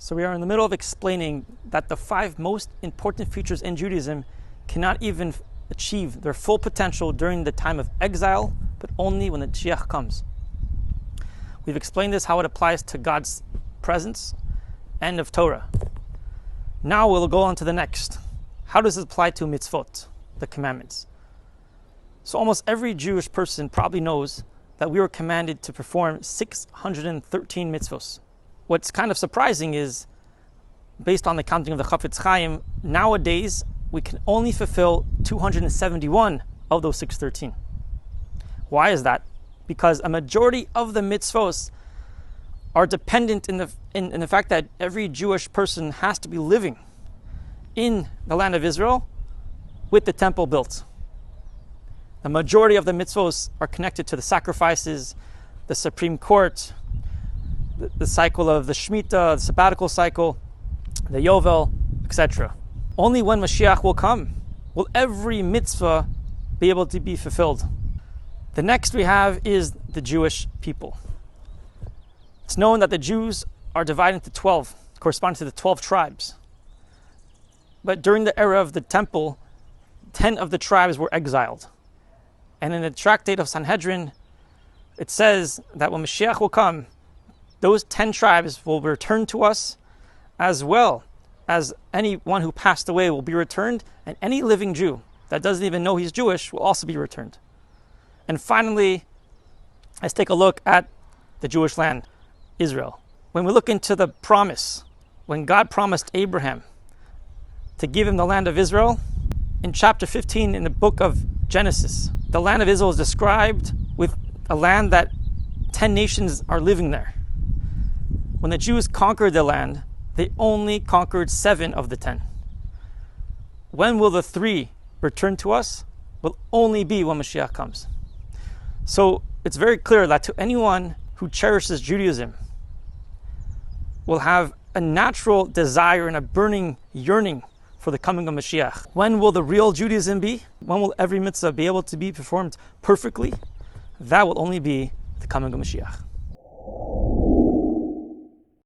So we are in the middle of explaining that the 5 most important features in Judaism cannot even achieve their full potential during the time of exile, but only when the Moshiach comes. We've explained this, how it applies to God's presence and of Torah. Now we'll go on to the next. How does it apply to mitzvot, the commandments? So almost every Jewish person probably knows that we were commanded to perform 613 mitzvos. What's kind of surprising is, based on the counting of the Chafetz Chaim, nowadays we can only fulfill 271 of those 613. Why is that? Because a majority of the mitzvos are dependent in the fact that every Jewish person has to be living in the land of Israel with the temple built. The majority of the mitzvos are connected to the sacrifices, the Supreme Court, the cycle of the Shemitah, the sabbatical cycle, the Yovel, etc. Only when Moshiach will come will every mitzvah be able to be fulfilled. The next we have is the Jewish people. It's known that the Jews are divided into 12, corresponding to the 12 tribes. But during the era of the temple, 10 of the tribes were exiled. And in the tractate of Sanhedrin, it says that when Moshiach will come, those 10 tribes will return to us, as well as anyone who passed away will be returned, and any living Jew that doesn't even know he's Jewish will also be returned. And finally, let's take a look at the Jewish land, Israel. When we look into the promise, when God promised Abraham to give him the land of Israel, in chapter 15 in the book of Genesis, the land of Israel is described with a land that 10 nations are living there. When the Jews conquered the land, they only conquered 7 of the 10. When will the 3 return to us? Will only be when Moshiach comes. So it's very clear that to anyone who cherishes Judaism will have a natural desire and a burning yearning for the coming of Moshiach. When will the real Judaism be? When will every mitzvah be able to be performed perfectly? That will only be the coming of Moshiach.